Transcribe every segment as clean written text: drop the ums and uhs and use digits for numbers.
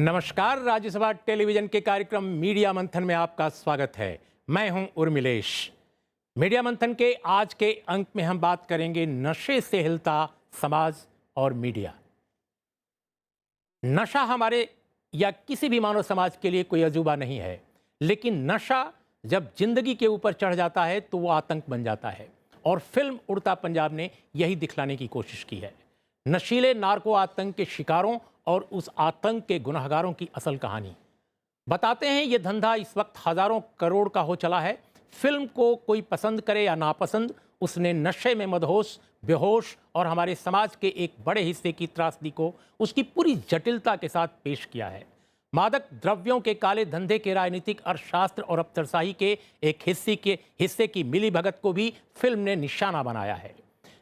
नमस्कार, राज्यसभा टेलीविजन के कार्यक्रम मीडिया मंथन में आपका स्वागत है। मैं हूं उर्मिलेश। मीडिया मंथन के आज के अंक में हम बात करेंगे नशे से हिलता समाज और मीडिया। नशा हमारे या किसी भी मानव समाज के लिए कोई अजूबा नहीं है, लेकिन नशा जब जिंदगी के ऊपर चढ़ जाता है तो वो आतंक बन जाता है। और फिल्म उड़ता पंजाब ने यही दिखलाने की कोशिश की है। नशीले नार्को आतंक के शिकारों और उस आतंक के गुनहगारों की असल कहानी बताते हैं। ये धंधा इस वक्त हजारों करोड़ का हो चला है। फिल्म को कोई पसंद करे या नापसंद, उसने नशे में मदहोश, बेहोश और हमारे समाज के एक बड़े हिस्से की त्रासदी को उसकी पूरी जटिलता के साथ पेश किया है। मादक द्रव्यों के काले धंधे के राजनीतिक अर्थशास्त्र और अफसरशाही के एक हिस्से की मिलीभगत को भी फिल्म ने निशाना बनाया है।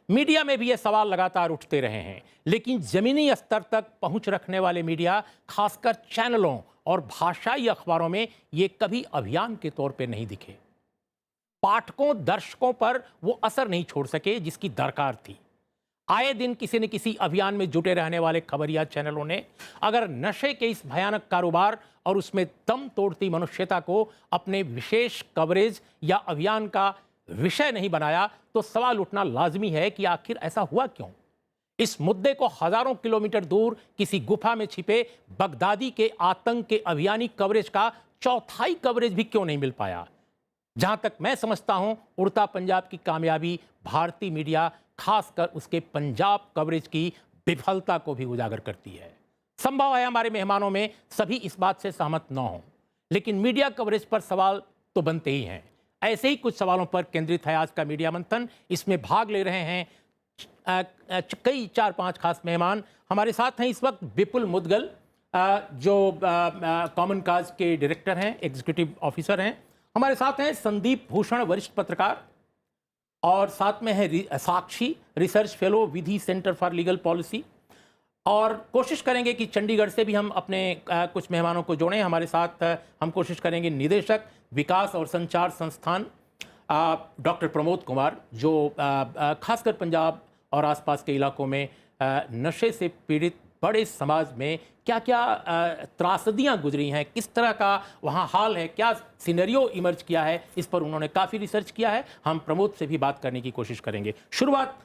मीडिया में भी ये सवाल लगातार उठते रहे हैं, लेकिन जमीनी स्तर तक पहुंच रखने वाले मीडिया, खासकर चैनलों और भाषाई अखबारों में ये कभी अभियान के तौर पे नहीं दिखे। पाठकों, दर्शकों पर वो असर नहीं छोड़ सके जिसकी दरकार थी। आए दिन किसी न किसी अभियान में जुटे रहने वाले खबरिया चैनलों ने अगर नशे के इस भयानक कारोबार और उसमें दम तोड़ती मनुष्यता को अपने विशेष कवरेज या अभियान का विषय नहीं बनाया तो सवाल उठना लाजमी है कि आखिर ऐसा हुआ क्यों। इस मुद्दे को हजारों किलोमीटर दूर किसी गुफा में छिपे बगदादी के आतंक के अभियानी कवरेज का चौथाई कवरेज भी क्यों नहीं मिल पाया। जहां तक मैं समझता हूं, उड़ता पंजाब की कामयाबी भारतीय मीडिया, खासकर उसके पंजाब कवरेज की विफलता को भी उजागर करती है। संभव है हमारे मेहमानों में सभी इस बात से सहमत न हों, लेकिन मीडिया कवरेज पर सवाल तो बनते ही हैं। ऐसे ही कुछ सवालों पर केंद्रित है आज का मीडिया मंथन। इसमें भाग ले रहे हैं कई 4-5 खास मेहमान। हमारे साथ हैं इस वक्त विपुल मुदगल, जो कॉमन काज के डायरेक्टर हैं, एग्जीक्यूटिव ऑफिसर हैं। हमारे साथ हैं संदीप भूषण, वरिष्ठ पत्रकार, और साथ में है Sakshi, research fellow, Vidhi centre for legal policy. और कोशिश करेंगे कि चंडीगढ़ से भी हम अपने कुछ मेहमानों को जोड़ें। हमारे साथ हम कोशिश करेंगे निदेशक विकास और संचार संस्थान डॉक्टर प्रमोद कुमार, जो खासकर पंजाब और आसपास के इलाकों में नशे से पीड़ित बड़े समाज में क्या क्या त्रासदियां गुजरी हैं, किस तरह का वहाँ हाल है, क्या सिनेरियो इमर्ज किया है, इस पर उन्होंने काफ़ी रिसर्च किया है। हम प्रमोद से भी बात करने की कोशिश करेंगे। शुरुआत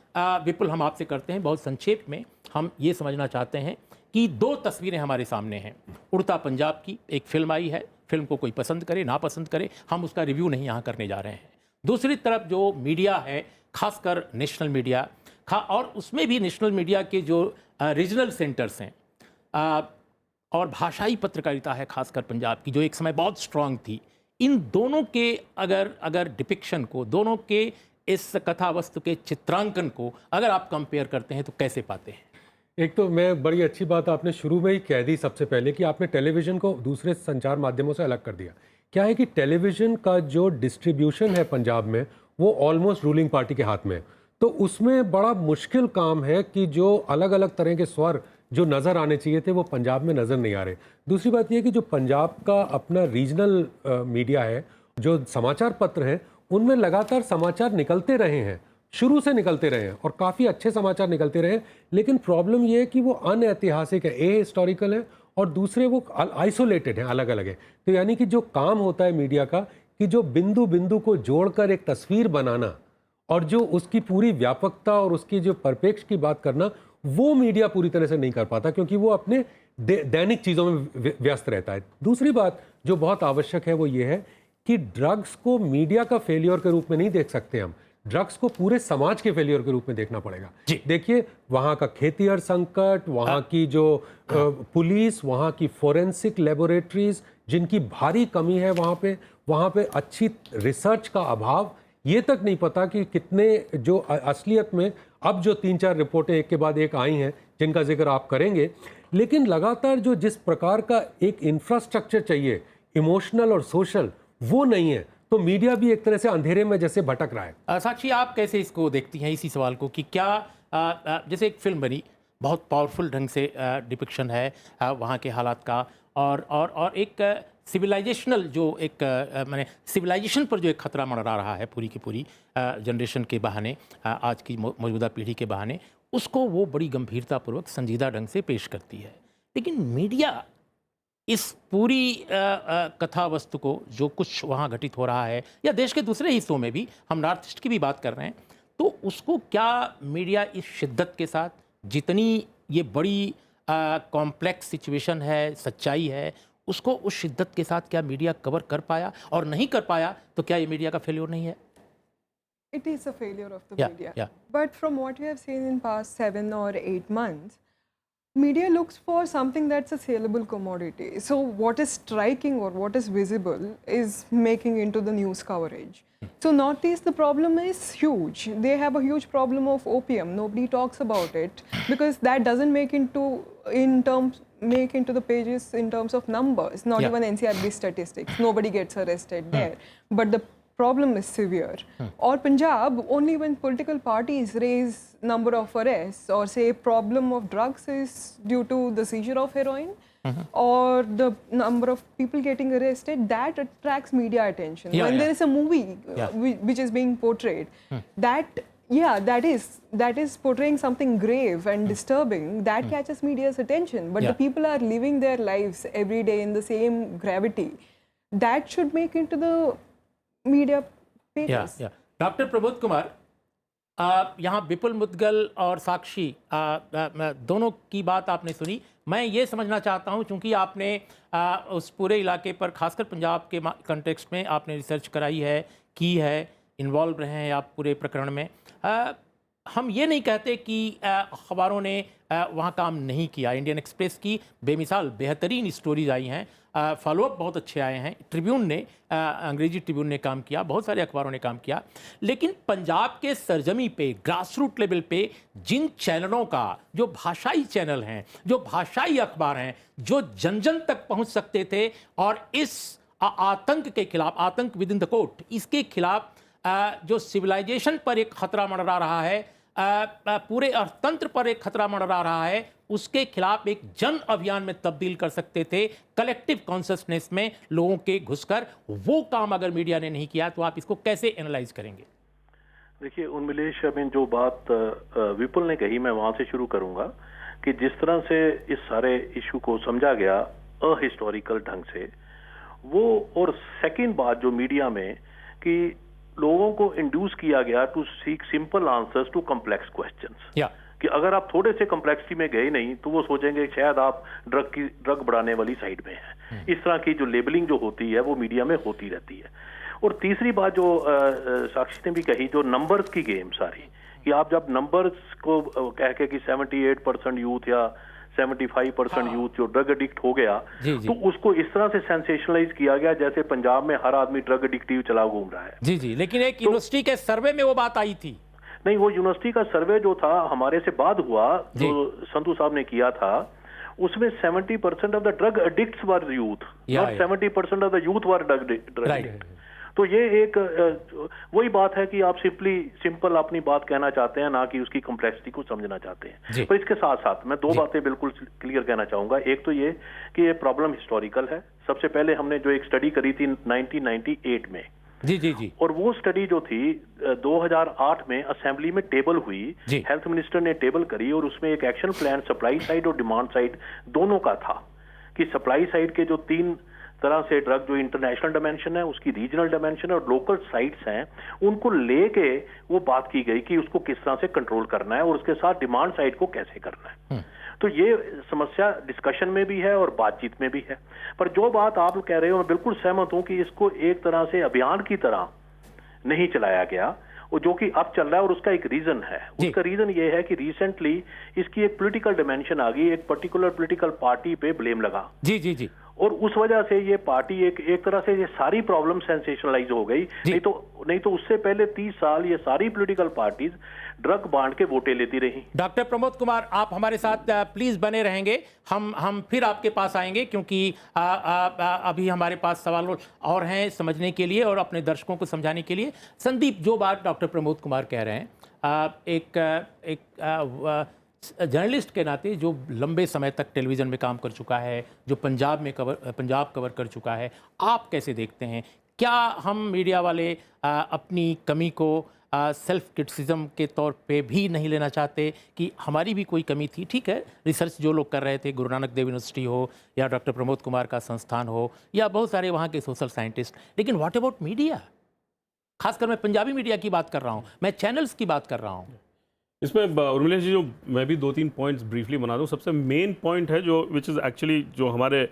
विपुल हम आपसे करते हैं। बहुत संक्षेप में हम ये समझना चाहते हैं कि दो तस्वीरें हमारे सामने हैं। उड़ता पंजाब की एक फिल्म आई है, फिल्म को कोई पसंद करे ना पसंद करे, हम उसका रिव्यू नहीं यहाँ करने जा रहे हैं। दूसरी तरफ जो मीडिया है, खासकर नेशनल मीडिया, और उसमें भी नेशनल मीडिया के जो रीजनल सेंटर्स हैं और भाषाई पत्रकारिता है, खासकर पंजाब की, जो एक समय बहुत स्ट्रांग थी। इन दोनों के अगर डिपिक्शन को, दोनों के इस कथा वस्तु के चित्रांकन को अगर आप कंपेयर करते हैं तो कैसे पाते हैं? एक तो मैं बड़ी अच्छी बात आपने शुरू में ही कह दी सबसे पहले कि आपने टेलीविज़न को दूसरे संचार माध्यमों से अलग कर दिया। क्या है कि टेलीविज़न का जो डिस्ट्रीब्यूशन है पंजाब में, वो ऑलमोस्ट रूलिंग पार्टी के हाथ में है। तो उसमें बड़ा मुश्किल काम है कि जो अलग अलग तरह के स्वर जो नज़र आने चाहिए थे वो पंजाब में नज़र नहीं आ रहे। दूसरी बात यह कि जो पंजाब का अपना रीजनल मीडिया है, जो समाचार पत्र हैं, उनमें लगातार समाचार निकलते रहे हैं, शुरू से निकलते रहे हैं और काफ़ी अच्छे समाचार निकलते रहे हैं। लेकिन प्रॉब्लम ये है कि वो अनऐतिहासिक है, हिस्टोरिकल है, और दूसरे वो आइसोलेटेड हैं, अलग अलग है। तो यानी कि जो काम होता है मीडिया का कि जो बिंदु बिंदु को जोड़कर एक तस्वीर बनाना और जो उसकी पूरी व्यापकता और उसकी जो परिप्रेक्ष की बात करना, वो मीडिया पूरी तरह से नहीं कर पाता, क्योंकि वो अपने दैनिक चीज़ों में व्यस्त रहता है। दूसरी बात जो बहुत आवश्यक है वो ये है कि ड्रग्स को मीडिया का फेलियर के रूप में नहीं देख सकते हम, ड्रग्स को पूरे समाज के फेलियर के रूप में देखना पड़ेगा। देखिए, वहाँ का खेतिहर संकट, वहाँ की जो पुलिस, वहाँ की फोरेंसिक लेबोरेटरीज जिनकी भारी कमी है, वहाँ पे अच्छी रिसर्च का अभाव, ये तक नहीं पता कि कितने जो असलियत में अब जो 3-4 रिपोर्टें एक के बाद एक आई हैं जिनका जिक्र आप करेंगे, लेकिन लगातार जो जिस प्रकार का एक इंफ्रास्ट्रक्चर चाहिए, इमोशनल और सोशल, वो नहीं है। तो मीडिया भी एक तरह से अंधेरे में जैसे भटक रहा है। साक्षी, आप कैसे इसको देखती हैं, इसी सवाल को, कि क्या जैसे एक फिल्म बनी, बहुत पावरफुल ढंग से डिपिक्शन है वहाँ के हालात का, और एक सिविलाइजेशनल जो एक माने सिविलाइजेशन पर जो एक खतरा मंडरा रहा है पूरी की पूरी जनरेशन के बहाने, आज की मौजूदा पीढ़ी के बहाने, उसको वो बड़ी गंभीरतापूर्वक संजीदा ढंग से पेश करती है। लेकिन मीडिया इस पूरी कथा वस्तु को, जो कुछ वहाँ घटित हो रहा है या देश के दूसरे हिस्सों में भी, हम नॉर्थ ईस्ट की भी बात कर रहे हैं, तो उसको क्या मीडिया इस शिद्दत के साथ, जितनी ये बड़ी कॉम्प्लेक्स सिचुएशन है, सच्चाई है, उसको उस शिद्दत के साथ क्या मीडिया कवर कर पाया? और नहीं कर पाया तो क्या ये मीडिया का फेल्योर नहीं है? It is a failure of the Yeah, media. yeah. But from what we have seen in past 7 or 8 months, media looks for something that's a saleable commodity. So what is striking or what is visible is making into the news coverage. So Northeast, the problem is huge. They have a huge problem of opium. Nobody talks about it because that doesn't make into the pages in terms of numbers. Not Yeah. even NCRB statistics. Nobody gets arrested there. But the problem is severe. Or Punjab, only when political parties raise number of arrests or say problem of drugs is due to the seizure of heroin or the number of people getting arrested, that attracts media attention. Yeah, When yeah. there is a movie Yeah. which is being portrayed, that is portraying something grave and disturbing, that catches media's attention. But Yeah. the people are living their lives every day in the same gravity. That should make into the media pages. Doctor Prabodh Kumar, यहाँ विपुल मुद्गल और साक्षी दोनों की बात आपने सुनी। मैं ये समझना चाहता हूँ, चूँकि आपने उस पूरे इलाके पर, खासकर पंजाब के कंटेक्स्ट में आपने रिसर्च कराई है, की है, इन्वॉल्व रहे हैं आप पूरे प्रकरण में। हम ये नहीं कहते कि अखबारों ने वहाँ काम नहीं किया। इंडियन एक्सप्रेस की बेमिसाल बेहतरीन स्टोरीज आई हैं, फॉलोअप बहुत अच्छे आए हैं। ट्रिब्यून ने, अंग्रेजी ट्रिब्यून ने काम किया, बहुत सारे अखबारों ने काम किया। लेकिन पंजाब के सरजमी पे, ग्रासरूट लेवल पे जिन चैनलों का, जो भाषाई चैनल हैं, जो भाषाई अखबार हैं, जो जन जन तक पहुंच सकते थे और इस आतंक के खिलाफ, आतंक विद इन द कोर्ट, इसके खिलाफ जो सिविलाइजेशन पर एक खतरा मंडरा रहा है, पूरे अर्थतंत्र पर एक खतरा मंडरा रहा है, उसके खिलाफ एक जन अभियान में तब्दील कर सकते थे, कलेक्टिव कॉन्शसनेस में लोगों के घुसकर। वो काम अगर मीडिया ने नहीं किया तो आप इसको कैसे एनालाइज करेंगे? देखिए उन्मिलेश, अभी जो बात विपुल ने कही, मैं वहां से शुरू करूंगा कि जिस तरह से इस सारे इशू को समझा गया अहिस्टोरिकल ढंग से, वो, और सेकंड बात जो मीडिया में कि लोगों को इंड्यूस किया गया to seek simple answers to complex questions, कि अगर आप थोड़े से कॉम्प्लेक्सिटी में गए नहीं तो वो सोचेंगे शायद आप ड्रग बढ़ाने वाली साइड में हैं। इस तरह की जो लेबलिंग जो होती है वो मीडिया में होती रहती है। और तीसरी बात जो साक्षी ने भी कही, जो नंबर्स की गेम सारी, कि आप जब नंबर्स को कह के कि 78% यूथ या 75% यूथ जो ड्रग एडिक्ट हो गया, तो उसको इस तरह से सेंसेशनलाइज किया गया जैसे पंजाब में हर आदमी ड्रग एडिक्टिव चला घूम रहा है। जी, लेकिन एक यूनिवर्सिटी के सर्वे में वो बात आई थी। नहीं, वो यूनिवर्सिटी का सर्वे जो था हमारे से बाद हुआ, जो संधू साहब ने किया था, उसमें 70% of the drug addicts were youth, not 70% of the youth were drug addict. तो ये एक वही बात है कि आप सिंपल अपनी बात कहना चाहते हैं, ना कि उसकी कॉम्प्लेक्सिटी को समझना चाहते हैं। पर इसके साथ साथ मैं दो बातें बिल्कुल क्लियर कहना चाहूंगा। एक तो ये कि ये प्रॉब्लम हिस्टोरिकल है। सबसे पहले हमने जो एक स्टडी करी थी 1998 में, जी, और वो स्टडी जो थी 2008 में असेंबली में टेबल हुई, हेल्थ मिनिस्टर ने टेबल करी, और उसमें एक एक्शन प्लान सप्लाई साइड और डिमांड साइड दोनों का था, कि सप्लाई साइड के जो 3 तरह से ड्रग, जो इंटरनेशनल डायमेंशन है, उसकी रीजनल डायमेंशन और लोकल साइट्स हैं, उनको लेके वो बात की गई कि उसको किस तरह से कंट्रोल करना है और उसके साथ डिमांड साइड को कैसे करना है। तो ये समस्या डिस्कशन में भी है और बातचीत में भी है। पर जो बात आप कह रहे हो, मैं बिल्कुल सहमत हूं कि इसको एक तरह से अभियान की तरह नहीं चलाया गया, और जो कि अब चल रहा है, और उसका एक रीजन है। उसका रीजन ये है कि रिसेंटली इसकी एक पॉलिटिकल डिमेंशन आ गई, एक पर्टिकुलर पॉलिटिकल पार्टी पे ब्लेम लगा। जी, और उस वजह से ये पार्टी एक तरह से ये सारी प्रॉब्लम सेंसेशनलाइज हो गई। नहीं तो उससे पहले 30 साल ये सारी पॉलिटिकल पार्टीज ड्रग बांट के वोटें लेती रही। डॉक्टर प्रमोद कुमार, आप हमारे साथ प्लीज बने रहेंगे। हम फिर आपके पास आएंगे, क्योंकि अभी हमारे पास सवाल और हैं समझने के लिए और अपने दर्शकों को समझाने के लिए। संदीप, जो बात डॉक्टर प्रमोद कुमार कह रहे हैं, एक जर्नलिस्ट के नाते जो लंबे समय तक टेलीविज़न में काम कर चुका है, जो पंजाब कवर कर चुका है, आप कैसे देखते हैं? क्या हम मीडिया वाले अपनी कमी को सेल्फ क्रिटिसिज्म के तौर पे भी नहीं लेना चाहते कि हमारी भी कोई कमी थी? ठीक है, रिसर्च जो लोग कर रहे थे, गुरु नानक देव यूनिवर्सिटी हो या डॉक्टर प्रमोद कुमार का संस्थान हो या बहुत सारे वहाँ के सोशल साइंटिस्ट, लेकिन व्हाट अबाउट मीडिया? खासकर मैं पंजाबी मीडिया की बात कर रहा हूँ, मैं चैनल्स की बात कर रहा हूँ। इसमें उर्मिला जी, जो मैं भी 2-3 पॉइंट्स ब्रीफली बना दूं। सबसे मेन पॉइंट है जो विच इज़ एक्चुअली जो हमारे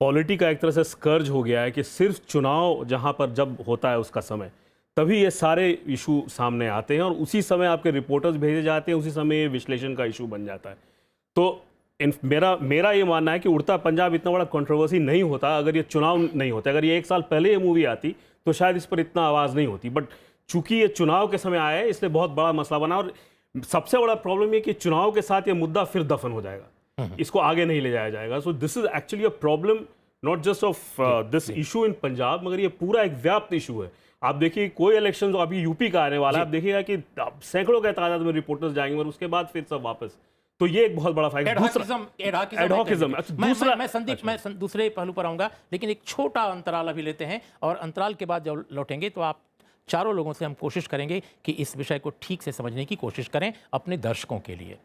पॉलिटी का एक तरह से स्कर्ज हो गया है कि सिर्फ चुनाव जहां पर जब होता है उसका समय, तभी ये सारे इशू सामने आते हैं और उसी समय आपके रिपोर्टर्स भेजे जाते हैं, उसी समय ये विश्लेषण का इशू बन जाता है। तो मेरा ये मानना है कि उड़ता पंजाब इतना बड़ा कंट्रोवर्सी नहीं होता अगर ये चुनाव नहीं होता। अगर ये 1 साल पहले ये मूवी आती तो शायद इस पर इतना आवाज़ नहीं होती, बट चूंकि ये चुनाव के समय आया है इसलिए बहुत बड़ा मसला बना। और सबसे बड़ा प्रॉब्लम ये कि चुनाव के साथ ये मुद्दा फिर दफन हो जाएगा, इसको आगे नहीं ले जाया जाएगा। So this is actually a problem not just of this issue in Punjab, मगर ये पूरा एक व्याप्त इशू है। आप देखिए कोई इलेक्शन जो अभी यूपी का आने वाला है, आप देखिएगा कि सैकड़ों के तादाद में रिपोर्टर्स जाएंगे और उसके बाद फिर सब वापस। तो ये एक बहुत बड़ा फायदा। एडहॉकिज्म। दूसरा मैं संदीप, मैं दूसरे पहलू पर आऊंगा, लेकिन एक छोटा अंतराल अभी लेते हैं और अंतराल के बाद जब लौटेंगे तो आप चारों लोगों से हम कोशिश करेंगे कि इस विषय को ठीक से समझने की कोशिश करें अपने दर्शकों के लिए।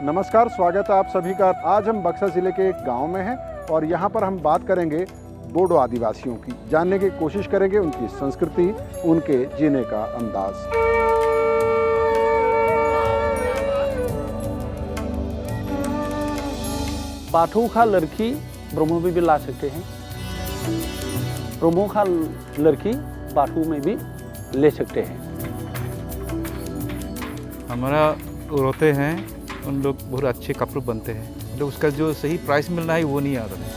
नमस्कार, स्वागत है आप सभी का। आज हम बक्सर जिले के एक गांव में हैं और यहाँ पर हम बात करेंगे बोडो आदिवासियों की, जानने की कोशिश करेंगे उनकी संस्कृति, उनके जीने का अंदाज। बाथौखा लड़की ब्रह्मो में भी ला सकते हैं, ब्रह्मोखा लड़की बाथू में भी ले सकते हैं। हमारा रोते हैं उन लोग बहुत अच्छे कपड़े बनते हैं, मतलब उसका जो सही प्राइस मिलना है वो नहीं आ रहा है।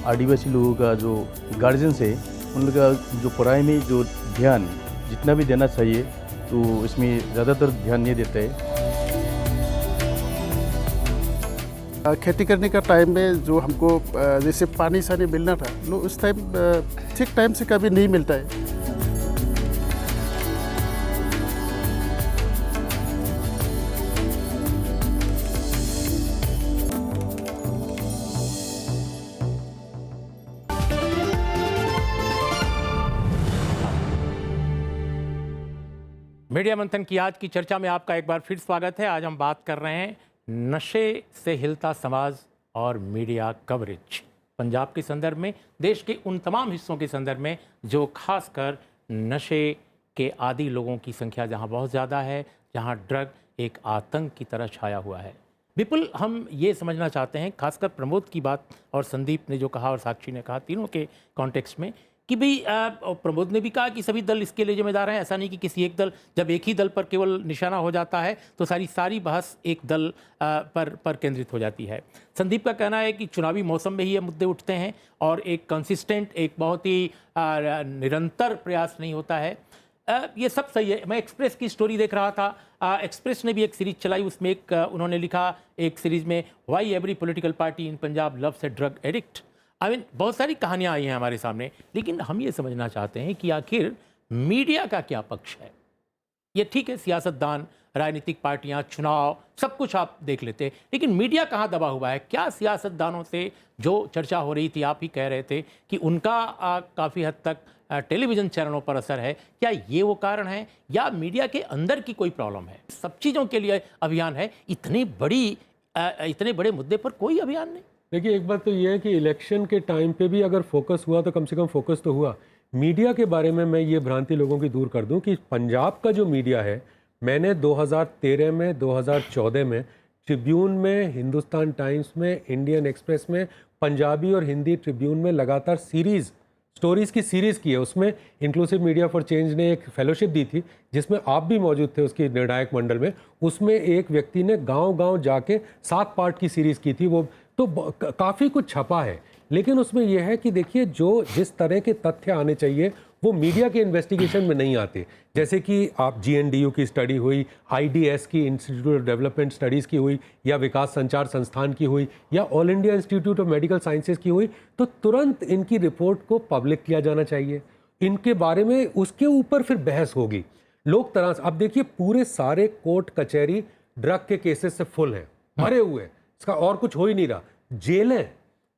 आदिवासी लोगों का जो गार्जियंस है उन लोगों का जो पढ़ाई में जो ध्यान जितना भी देना चाहिए तो इसमें ज़्यादातर ध्यान नहीं देते हैं। खेती करने का टाइम में जो हमको जैसे पानी सानी मिलना था, उस टाइम ठीक टाइम से कभी नहीं मिलता है। मीडिया मंथन की आज की चर्चा में आपका एक बार फिर स्वागत है। आज हम बात कर रहे हैं नशे से हिलता समाज और मीडिया कवरेज, पंजाब के संदर्भ में, देश के उन तमाम हिस्सों के संदर्भ में जो खासकर नशे के आदी लोगों की संख्या जहां बहुत ज़्यादा है, जहां ड्रग एक आतंक की तरह छाया हुआ है। विपुल, हम ये समझना चाहते हैं, खासकर प्रमोद की बात और संदीप ने जो कहा और साक्षी ने कहा, तीनों के कॉन्टेक्स्ट में, कि भाई प्रमोद ने भी कहा कि सभी दल इसके लिए जिम्मेदार हैं। ऐसा नहीं कि किसी एक दल, जब एक ही दल पर केवल निशाना हो जाता है तो सारी बहस एक दल पर केंद्रित हो जाती है। संदीप का कहना है कि चुनावी मौसम में ही ये मुद्दे उठते हैं और एक कंसिस्टेंट, एक बहुत ही निरंतर प्रयास नहीं होता है। ये सब सही है। मैं एक्सप्रेस की स्टोरी देख रहा था, एक्सप्रेस ने भी एक सीरीज चलाई, उसमें एक उन्होंने लिखा एक सीरीज में, why every political party in Punjab loves a drug addict. बहुत सारी कहानियां आई हैं हमारे सामने, लेकिन हम ये समझना चाहते हैं कि आखिर मीडिया का क्या पक्ष है। ये ठीक है, सियासतदान, राजनीतिक पार्टियां, चुनाव, सब कुछ आप देख लेते, लेकिन मीडिया कहाँ दबा हुआ है? क्या सियासतदानों से जो चर्चा हो रही थी, आप ही कह रहे थे कि उनका काफ़ी हद तक टेलीविज़न चैनलों पर असर है, क्या ये वो कारण है या मीडिया के अंदर की कोई प्रॉब्लम है? सब चीज़ों के लिए अभियान है, इतने बड़े मुद्दे पर कोई अभियान नहीं। देखिए, एक बात तो ये है कि इलेक्शन के टाइम पे भी अगर फोकस हुआ तो कम से कम फोकस तो हुआ। मीडिया के बारे में मैं ये भ्रांति लोगों की दूर कर दूं कि पंजाब का जो मीडिया है, मैंने 2013 में, 2014 में ट्रिब्यून में, हिंदुस्तान टाइम्स में, इंडियन एक्सप्रेस में, पंजाबी और हिंदी ट्रिब्यून में लगातार स्टोरीज़ की सीरीज़ की है। उसमें इंक्लूसिव मीडिया फॉर चेंज ने एक फेलोशिप दी थी जिसमें आप भी मौजूद थे, उसकी निर्णायक मंडल में। उसमें एक व्यक्ति ने गांव-गांव जाके 7 पार्ट की सीरीज़ की थी। वो तो काफ़ी कुछ छपा है, लेकिन उसमें यह है कि देखिए, जो जिस तरह के तथ्य आने चाहिए वो मीडिया के इन्वेस्टिगेशन में नहीं आते। जैसे कि आप GNDU की स्टडी हुई, IDS की इंस्टीट्यूट ऑफ डेवलपमेंट स्टडीज़ की हुई, या विकास संचार संस्थान की हुई, या all India institute of medical sciences की हुई, तो तुरंत इनकी रिपोर्ट को पब्लिक किया जाना चाहिए। इनके बारे में उसके ऊपर फिर बहस होगी। लोग तरह, अब देखिए पूरे सारे कोर्ट कचहरी ड्रग के केसेस से फुल हैं, भरे हुए हैं, इसका और कुछ हो ही नहीं रहा। जेलें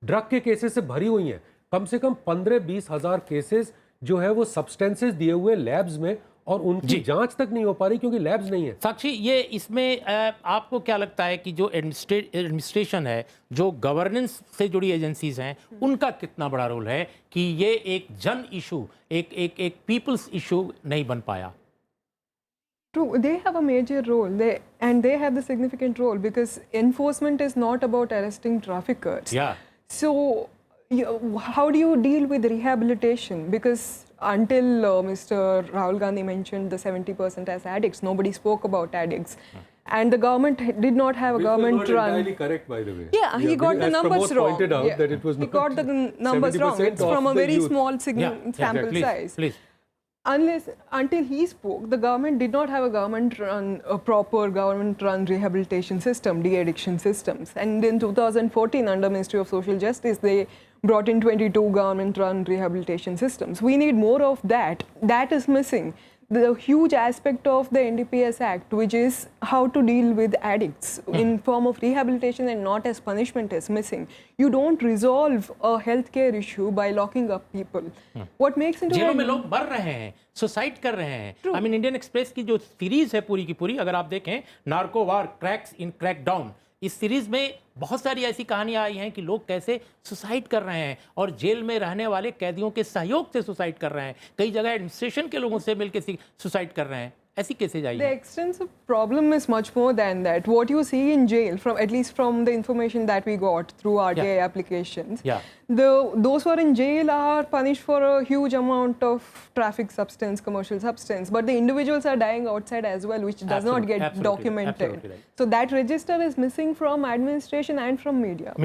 ड्रग के केसेस से भरी हुई हैं, कम से कम 15-20 हज़ार केसेस जो है वो सब्सटेंसेस दिए हुए लैब्स में, और उनकी जांच तक नहीं हो पा रही क्योंकि लैब्स नहीं है। साक्षी, ये इसमें आपको क्या लगता है कि जो एडमिनिस्ट्रेशन है, जो गवर्नेंस से जुड़ी एजेंसीज हैं, उनका कितना बड़ा रोल है कि ये एक जन इशू, एक पीपल्स इशू नहीं बन पाया? True, they have a major role, and they have the significant role because enforcement is not about arresting traffickers. Yeah. So, how do you deal with rehabilitation? Because until Mr. Rahul Gandhi mentioned the 70% as addicts, nobody spoke about addicts. And the government did not have a government run. Entirely correct, by the way. Yeah, he got the numbers wrong. Pointed out that it was he got the numbers wrong. It's from a very small sample size. Please. Until he spoke, the government did not have a proper government-run rehabilitation system, de-addiction systems. And in 2014, under Ministry of Social Justice, they brought in 22 government-run rehabilitation systems. We need more of that. That is missing. The huge aspect of the NDPS Act, which is how to deal with addicts in form of rehabilitation and not as punishment, is missing. You don't resolve a healthcare issue by locking up people. What makes it जेलों में लोग मर रहे हैं, suicide कर रहे हैं। I mean, Indian express की जो सीरीज है पूरी की पूरी, अगर आप देखें, नार्को वार क्रैक्स इन क्रैकडाउन, इस सीरीज में बहुत सारी ऐसी कहानियां आई हैं कि लोग कैसे सुसाइड कर रहे हैं और जेल में रहने वाले कैदियों के सहयोग से सुसाइड कर रहे हैं। कई जगह एडमिनिस्ट्रेशन के लोगों से मिलकर सुसाइड कर रहे हैं। ऐसी केसेज आई The हैं। extensive problem is much more than that. What you see in jail, from at least from the information that we got through RTI applications, those who are in jail are punished for a huge amount of traffic substance, commercial substance, but the individuals are dying outside as well, which does not get documented. right. So that register is missing from administration and from media.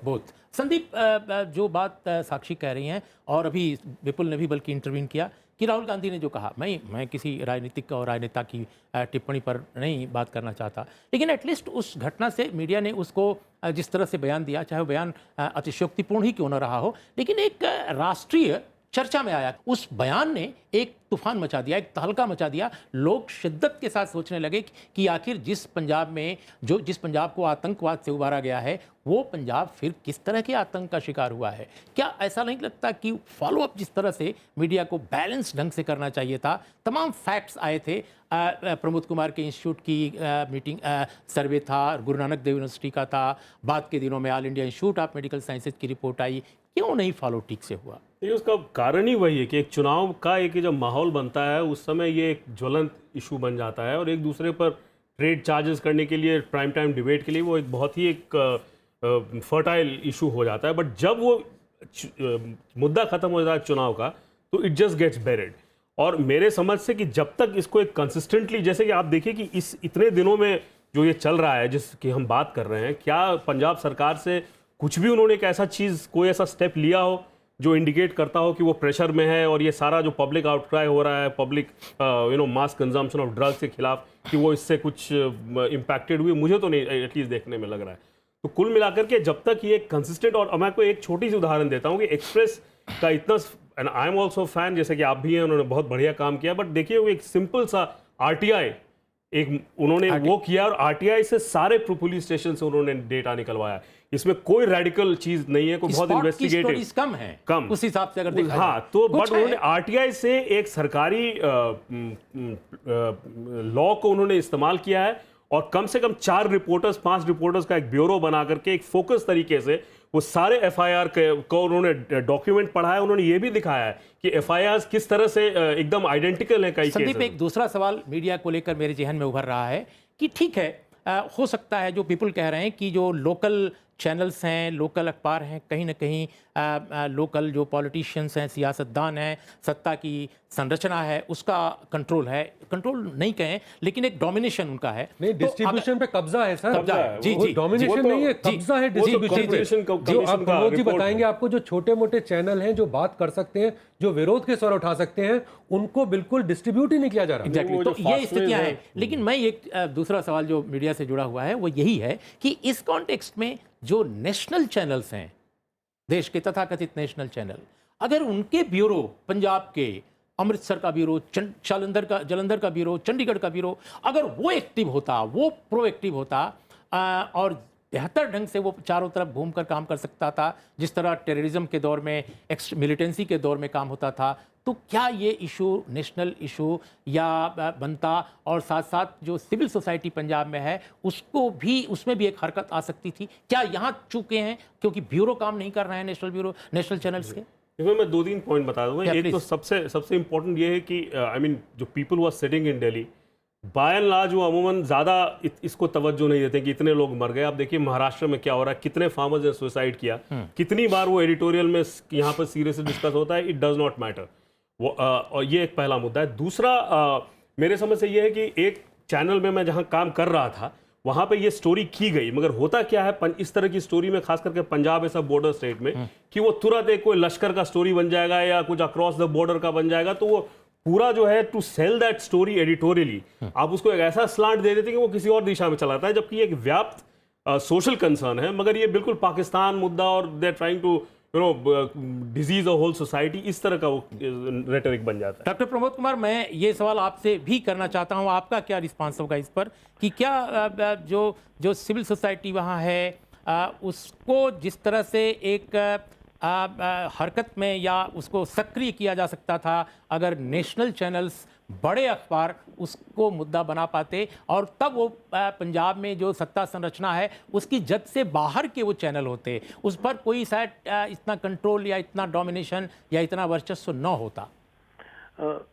Both. Sandeep, जो बात साक्षी कह रही हैं, और अभी विपुल ने भी बल्कि इंटरवीन किया कि राहुल गांधी ने जो कहा, मैं किसी राजनीतिक और राजनेता की टिप्पणी पर नहीं बात करना चाहता, लेकिन एटलीस्ट उस घटना से मीडिया ने उसको जिस तरह से बयान दिया, चाहे वो बयान अतिशयोक्तिपूर्ण ही क्यों न रहा हो, लेकिन एक राष्ट्रीय चर्चा में आया। उस बयान ने एक तूफान मचा दिया, एक तहलका मचा दिया। लोग शिद्दत के साथ सोचने लगे कि आखिर जिस पंजाब को आतंकवाद से उबारा गया है, वो पंजाब फिर किस तरह के आतंक का शिकार हुआ है। क्या ऐसा नहीं लगता कि फॉलोअप जिस तरह से मीडिया को बैलेंस ढंग से करना चाहिए था, तमाम फैक्ट्स आए थे, प्रमोद कुमार के इंस्टीट्यूट की मीटिंग सर्वे था, गुरु नानक देव यूनिवर्सिटी का था, बाद के दिनों में all India institute of medical sciences की रिपोर्ट आई, क्यों नहीं फॉलो ठीक से हुआ? ये उसका कारण ही वही है कि एक चुनाव का एक जब माहौल बनता है, उस समय ये एक ज्वलंत इशू बन जाता है, और एक दूसरे पर ट्रेड चार्जेस करने के लिए, प्राइम टाइम डिबेट के लिए वो एक बहुत ही एक फर्टाइल इशू हो जाता है। बट जब वो मुद्दा खत्म हो जाता है चुनाव का, तो इट जस्ट गेट्स बेरिड। और मेरे समझ से कि जब तक इसको एक कंसिस्टेंटली, जैसे कि आप देखिए कि इस इतने दिनों में जो ये चल रहा है जिसकी हम बात कर रहे हैं, क्या पंजाब सरकार से कुछ भी उन्होंने एक ऐसा चीज़, कोई ऐसा स्टेप लिया हो जो इंडिकेट करता हो कि वो प्रेशर में है, और ये सारा जो पब्लिक आउटक्राई हो रहा है, public mass consumption of drugs के खिलाफ, कि वो इससे कुछ इम्पैक्टेड हुए? मुझे तो नहीं एटलीस्ट देखने में लग रहा है। तो कुल मिलाकर के जब तक ये कंसिस्टेंट, और मैं कोई एक छोटी सी उदाहरण देता हूँ कि एक्सप्रेस का इतना, and I am also fan, जैसे कि आप भी हैं, उन्होंने बहुत बढ़िया काम किया, बट देखिए वो एक सिंपल सा RTI एक उन्होंने वो किया, और RTI से सारे पुलिस स्टेशन से उन्होंने डेटा निकलवाया। इसमें कोई रेडिकल चीज नहीं है, कोई बहुत इन्वेस्टिगेटिव कम उस हिसाब से अगर देखा जाए। हाँ, तो बट उन्होंने RTI से एक सरकारी लॉ को उन्होंने इस्तेमाल किया है, और कम से कम 5 रिपोर्टर्स का एक ब्यूरो बना करके एक फोकस तरीके से वो सारे FIR को उन्होंने डॉक्यूमेंट पढ़ा है। उन्होंने ये भी दिखाया है कि FIRs किस तरह से एकदम आइडेंटिकल है कई केसेस। संदीप, एक दूसरा सवाल मीडिया को लेकर मेरे जहन में उभर रहा है कि ठीक है, हो सकता है जो पीपल कह रहे हैं कि जो लोकल चैनल्स हैं, लोकल अखबार हैं, कहीं ना कहीं लोकल जो पॉलिटिशियंस हैं, सियासतदान हैं, सत्ता की संरचना है, उसका कंट्रोल है, कंट्रोल नहीं कहें लेकिन एक डोमिनेशन उनका है। नहीं, तो डिस्ट्रीब्यूशन पे कब्जा है सर। कब्जा है, जी, जी, डोमिनेशन जी, नहीं है, जी, कब्जा है वो तो डिस्ट्रीब्यूशन कॉर्पोरेशन पे। जो आप प्रमोद जी रिपोर्ट बताएंगे, आपको जो छोटे मोटे चैनल हैं जो बात कर सकते हैं, जो विरोध के स्वर उठा सकते हैं, उनको बिल्कुल डिस्ट्रीब्यूट ही नहीं किया जा रहा। एग्जैक्टली, वो तो जो ये fast स्थितियां ways हैं। लेकिन मैं एक दूसरा सवाल जो मीडिया से जुड़ा हुआ है वो यही है कि इस कॉन्टेक्स्ट में जो नेशनल चैनल्स हैं, देश के तथाकथित नेशनल चैनल, अगर उनके ब्यूरो, पंजाब के, अमृतसर का ब्यूरो, जलंधर का ब्यूरो, चंडीगढ़ का ब्यूरो, अगर वो एक्टिव होता, वो प्रोएक्टिव होता और बेहतर ढंग से वो चारों तरफ घूमकर काम कर सकता था, जिस तरह टेररिज्म के दौर में, एक्स मिलिटेंसी के दौर में काम होता था, तो क्या ये इशू नेशनल इशू या बनता? और साथ साथ जो सिविल सोसाइटी पंजाब में है उसको भी, उसमें भी एक हरकत आ सकती थी। क्या यहाँ चूके हैं क्योंकि ब्यूरो काम नहीं कर रहे हैं, नेशनल ब्यूरो, नेशनल चैनल्स के? इसमें मैं 2-3 पॉइंट बता दूंगा। Yeah, एक तो please. सबसे इम्पोर्टेंट ये है कि आई मीन जो पीपल हुआ sitting in Delhi, by and large वो अमूमन ज़्यादा इसको तवज्जो नहीं देते कि इतने लोग मर गए। आप देखिए महाराष्ट्र में क्या हो रहा है, कितने फार्मर्स ने सुसाइड किया, कितनी बार वो एडिटोरियल में यहाँ पर सीरियसली डिस्कस होता है। It does not matter. वो और ये एक पहला मुद्दा है। दूसरा मेरे समझ से ये है कि एक चैनल में मैं जहाँ काम कर रहा था वहाँ पे ये स्टोरी की गई, मगर होता क्या है इस तरह की स्टोरी में, खास करके पंजाब ऐसा बॉर्डर स्टेट में, कि वो तुरंत एक कोई लश्कर का स्टोरी बन जाएगा या कुछ अक्रॉस द बॉर्डर का बन जाएगा, तो वो पूरा जो है to cell that story editorially आप उसको एक ऐसा स्लांट दे देते हैं कि वो किसी और दिशा में चलाता है, जबकि एक व्याप्त सोशल कंसर्न है, मगर ये बिल्कुल पाकिस्तान मुद्दा और they are trying to disease of whole society, इस तरह का वो रेटरिक बन जाता है। डॉक्टर प्रमोद कुमार, मैं ये सवाल आपसे भी करना चाहता हूँ, आपका क्या रिस्पांस होगा इस पर कि क्या जो सिविल सोसाइटी वहाँ है उसको जिस तरह से एक हरकत में या उसको सक्रिय किया जा सकता था अगर नेशनल चैनल्स, बड़े अखबार उसको मुद्दा बना पाते और तब वो पंजाब में जो सत्ता संरचना है उसकी जद से बाहर के वो चैनल होते, उस पर कोई शायद इतना कंट्रोल या इतना डोमिनेशन या इतना वर्चस्व न होता।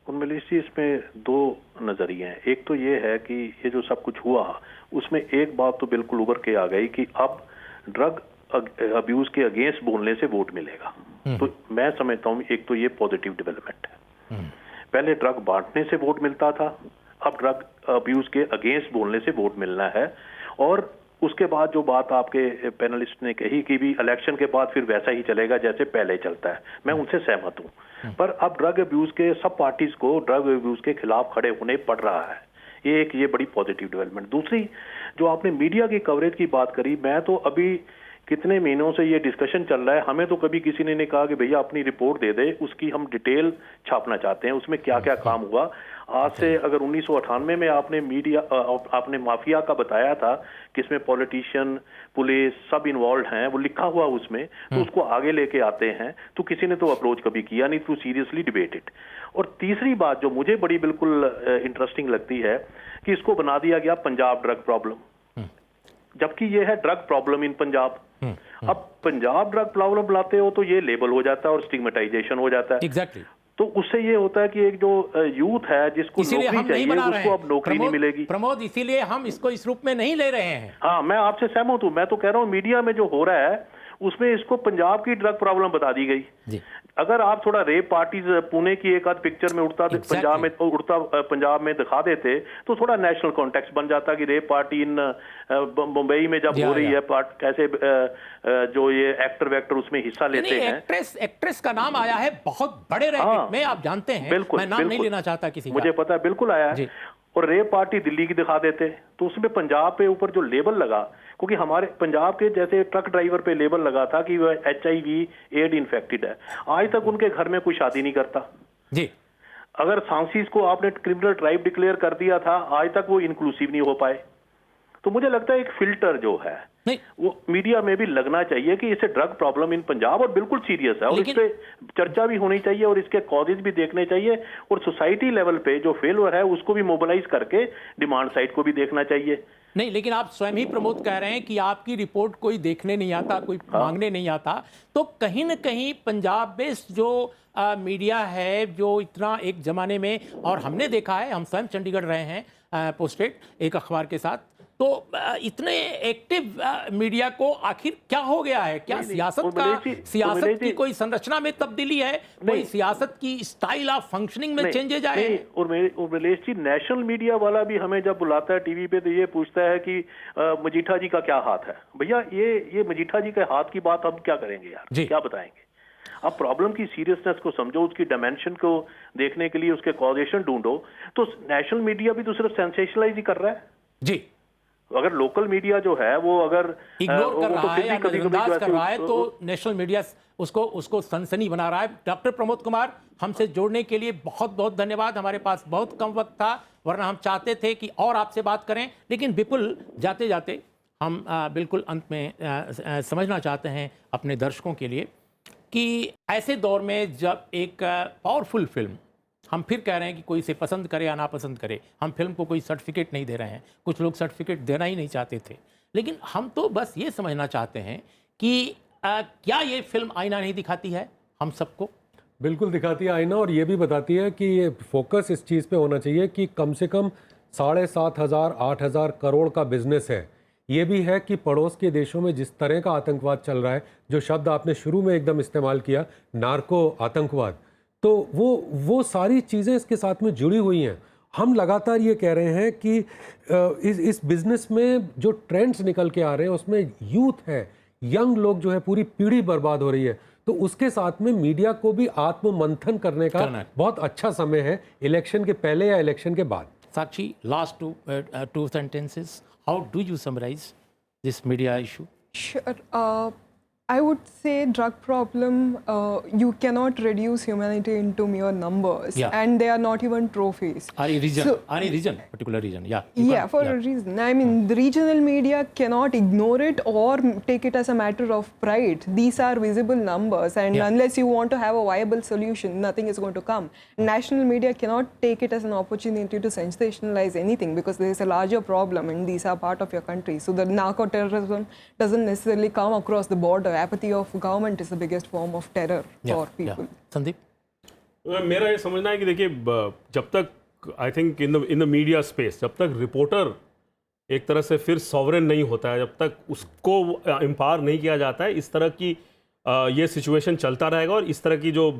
उन्मेलिश जी, इसमें दो नजरिए हैं। एक तो ये है कि ये जो सब कुछ हुआ उसमें एक बात तो बिल्कुल उभर के आ गई कि अब ड्रग अब्यूज के अगेंस्ट बोलने से वोट मिलेगा। तो मैं समझता हूँ एक तो ये पॉजिटिव डेवलपमेंट है। पहले ड्रग बांटने से वोट मिलता था, अब ड्रग अब्यूज के अगेंस्ट बोलने से वोट मिलना है। और उसके बाद जो बात आपके पैनलिस्ट ने कही कि भी इलेक्शन के बाद फिर वैसा ही चलेगा जैसे पहले चलता है, मैं उनसे सहमत हूँ। पर अब ड्रग अब्यूज के सब पार्टीज को ड्रग अब्यूज के खिलाफ खड़े होने पड़ रहा है। ये बड़ी पॉजिटिव डेवलपमेंट। दूसरी, जो आपने मीडिया की कवरेज की बात करी, मैं तो अभी कितने महीनों से ये डिस्कशन चल रहा है, हमें तो कभी किसी ने नहीं कहा कि भैया अपनी रिपोर्ट दे दे, उसकी हम डिटेल छापना चाहते हैं, उसमें क्या क्या काम हुआ। आज से अगर 1998 में आपने माफिया का बताया था कि इसमें पॉलिटिशियन, पुलिस सब इन्वॉल्व हैं, वो लिखा हुआ उसमें, तो उसको आगे लेके आते हैं, तो किसी ने तो अप्रोच कभी किया नहीं, टू सीरियसली डिबेटेड। और तीसरी बात जो मुझे बड़ी बिल्कुल इंटरेस्टिंग लगती है कि इसको बना दिया गया पंजाब ड्रग प्रॉब्लम, जबकि ये है ड्रग प्रॉब्लम इन पंजाब। अब पंजाब ड्रग प्रॉब्लम लाते हो तो ये लेबल हो जाता है और स्टिग्मेटाइजेशन हो जाता है। एग्जैक्टली। तो उससे ये होता है कि एक जो यूथ है जिसको नौकरी चाहिए उसको अब नौकरी नहीं मिलेगी। प्रमोद, इसीलिए हम इसको इस रूप में नहीं ले रहे हैं। हाँ, मैं आपसे सहमत हूँ। मैं तो कह रहा हूँ मीडिया में जो हो रहा है उसमें इसको पंजाब की ड्रग प्रॉब्लम बता दी गई जी। अगर आप थोड़ा रेप पार्टीज पुणे की एक आध पिक्चर में पंजाब में दिखा देते तो थोड़ा नेशनल कॉन्टेक्स्ट बन जाता कि रेप पार्टी इन मुंबई में जब हो रही है, कैसे जो ये एक्टर वेक्टर उसमें हिस्सा लेते हैं। एक्ट्रेस का नाम आया है बहुत बड़े रैकेट में, आप जानते हैं। बिल्कुल, मैं नाम नहीं लेना चाहता किसी का, मुझे पता है, बिल्कुल आया है। और रेप पार्टी दिल्ली की दिखा देते तो उसमें पंजाब पे ऊपर जो लेबल लगा, क्योंकि हमारे पंजाब के जैसे ट्रक ड्राइवर पे लेबल लगा था कि वह HIV एड इन्फेक्टेड है, आज तक उनके घर में कोई शादी नहीं करता जी। अगर सांसीज को आपने क्रिमिनल ट्राइब डिक्लेयर कर दिया था, आज तक वो इंक्लूसिव नहीं हो पाए। तो मुझे लगता है एक फिल्टर जो है नहीं, वो मीडिया में भी लगना चाहिए कि इसे ड्रग प्रॉब्लम इन पंजाब और बिल्कुल सीरियस है और इस पे चर्चा भी होनी चाहिए और इसके कॉजेज भी देखने चाहिए और सोसाइटी लेवल पे जो फेलियर है उसको भी मोबिलाइज करके डिमांड साइड को भी देखना चाहिए। नहीं, लेकिन आप स्वयं ही प्रमोद कह रहे हैं कि आपकी रिपोर्ट कोई देखने नहीं आता, कोई मांगने नहीं आता, तो कहीं ना कहीं पंजाब बेस्ड जो मीडिया है जो इतना एक जमाने में, और हमने देखा है, हम स्वयं चंडीगढ़ रहे हैं पोस्टेड एक अखबार के साथ, तो तो इतने एक्टिव मीडिया को आखिर क्या हो गया है? क्या सियासत की कोई संरचना में तब्दीली है? कोई सियासत की स्टाइल ऑफ फंक्शनिंग में चेंजेज आए हैं? उर्मिलेश जी, नेशनल मीडिया वाला भी हमें जब बुलाता है टीवी पे तो ये पूछता है कि मजीठा जी का क्या हाथ है। भैया ये मजीठा जी के हाथ की बात हम क्या करेंगे यार, क्या बताएंगे? आप प्रॉब्लम की सीरियसनेस को समझो, उसकी डायमेंशन को देखने के लिए उसके कॉजेशन ढूंढो। तो नेशनल मीडिया भी तो सिर्फ सेंसेशनलाइज ही कर रहा है जी। अगर लोकल मीडिया जो है वो अगर इग्नोर कर रहा है या नजरअंदाज कर रहा है तो नेशनल मीडिया उसको सनसनी बना रहा है। डॉक्टर प्रमोद कुमार, हमसे जोड़ने के लिए बहुत बहुत धन्यवाद। हमारे पास बहुत कम वक्त था, वरना हम चाहते थे कि और आपसे बात करें, लेकिन विपुल जाते जाते हम बिल्कुल अंत में समझना चाहते हैं अपने दर्शकों के लिए कि ऐसे दौर में जब एक पावरफुल फिल्म, हम फिर कह रहे हैं कि कोई इसे पसंद करे या नापसंद करे, हम फिल्म को कोई सर्टिफिकेट नहीं दे रहे हैं, कुछ लोग सर्टिफिकेट देना ही नहीं चाहते थे, लेकिन हम तो बस ये समझना चाहते हैं कि क्या ये फिल्म आईना नहीं दिखाती है हम सबको? बिल्कुल दिखाती है आईना, और ये भी बताती है कि ये फोकस इस चीज़ पे होना चाहिए कि कम से कम 7,500 8,000 करोड़ का बिजनेस है। ये भी है कि पड़ोस के देशों में जिस तरह का आतंकवाद चल रहा है, जो शब्द आपने शुरू में एकदम इस्तेमाल किया, नार्को आतंकवाद, तो वो सारी चीज़ें इसके साथ में जुड़ी हुई हैं। हम लगातार ये कह रहे हैं कि इस बिज़नेस में जो ट्रेंड्स निकल के आ रहे हैं उसमें यूथ है, यंग लोग जो है, पूरी पीढ़ी बर्बाद हो रही है। तो उसके साथ में मीडिया को भी आत्ममंथन करने का बहुत अच्छा समय है, इलेक्शन के पहले या इलेक्शन के बाद। साक्षी, last two sentences. How do you summarize this media issue? Sure. I would say drug problem, you cannot reduce humanity into mere numbers, and they are not even trophies. Any region, particular region, for a reason. I mean, the regional media cannot ignore it or take it as a matter of pride. These are visible numbers, and unless you want to have a viable solution, nothing is going to come. National media cannot take it as an opportunity to sensationalize anything, because there is a larger problem, and these are part of your country. So the narco-terrorism doesn't necessarily come across the border. Apathy of government is the biggest form of terror for people. Sandeep, मेरा ये समझना है कि देखिए, जब तक I think in the media space, जब तक रिपोर्टर एक तरह से फिर सॉवरेन नहीं होता है, जब तक उसको एम्पावर नहीं किया जाता है, इस तरह की ये सिचुएशन चलता रहेगा और इस तरह की जो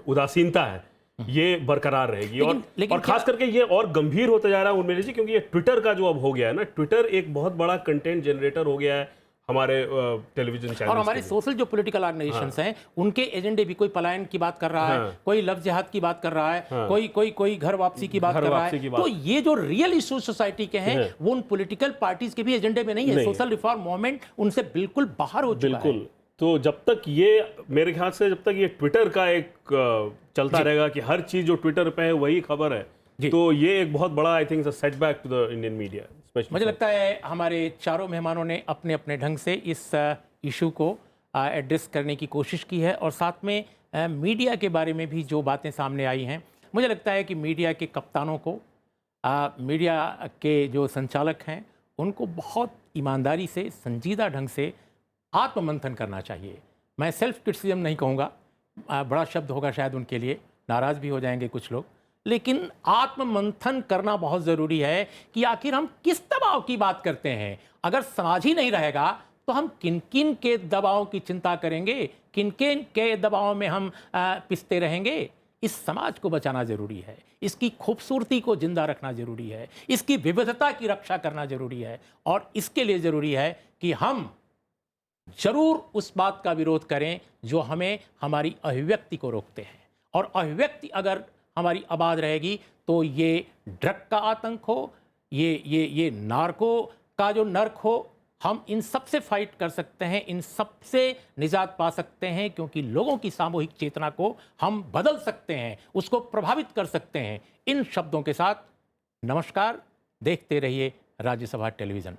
उदासीनता है ये बरकरार रहेगी। और खास करके ये और गंभीर होता जा रहा है उर्मिला जी, क्योंकि ये ट्विटर का जो अब हो गया है ना, ट्विटर एक बहुत बड़ा कंटेंट जनरेटर हो गया है हमारे टेलीविजन चैनल और हमारे सोशल जो पॉलिटिकल ऑर्गेनाइजेशंस हैं, उनके एजेंडे भी, कोई पलायन की बात कर रहा है, कोई लव जिहाद की बात कर रहा है, कोई घर वापसी की बात कर रहा है। तो ये जो रियल इशू सोसाइटी के हैं वो उन पॉलिटिकल पार्टीज के भी एजेंडे में नहीं है। सोशल रिफॉर्म मूवमेंट उनसे बिल्कुल बाहर हो चुका है। तो जब तक ये, मेरे ख्याल से जब तक ये ट्विटर का एक चलता रहेगा कि हर चीज जो ट्विटर पे है वही खबर है, तो ये एक बहुत बड़ा I think setback to the Indian media. मुझे लगता है हमारे चारों मेहमानों ने अपने अपने ढंग से इस इशू को एड्रेस करने की कोशिश की है, और साथ में मीडिया के बारे में भी जो बातें सामने आई हैं, मुझे लगता है कि मीडिया के कप्तानों को, मीडिया के जो संचालक हैं, उनको बहुत ईमानदारी से, संजीदा ढंग से आत्ममंथन करना चाहिए। मैं सेल्फ क्रिटिसिज्म नहीं कहूँगा, बड़ा शब्द होगा शायद उनके लिए, नाराज़ भी हो जाएंगे कुछ लोग, लेकिन आत्ममंथन करना बहुत ज़रूरी है कि आखिर हम किस दबाव की बात करते हैं। अगर समाज ही नहीं रहेगा तो हम किन किन के दबाव की चिंता करेंगे, किन किन के दबाव में हम पिसते रहेंगे। इस समाज को बचाना ज़रूरी है, इसकी खूबसूरती को जिंदा रखना ज़रूरी है, इसकी विविधता की रक्षा करना ज़रूरी है, और इसके लिए ज़रूरी है कि हम ज़रूर उस बात का विरोध करें जो हमें हमारी अभिव्यक्ति को रोकते हैं। और अभिव्यक्ति अगर हमारी आबाद रहेगी तो ये ड्रग का आतंक हो, ये नार्को का जो नर्क हो, हम इन सब से फाइट कर सकते हैं, इन सब से निजात पा सकते हैं, क्योंकि लोगों की सामूहिक चेतना को हम बदल सकते हैं, उसको प्रभावित कर सकते हैं। इन शब्दों के साथ नमस्कार, देखते रहिए राज्यसभा टेलीविज़न।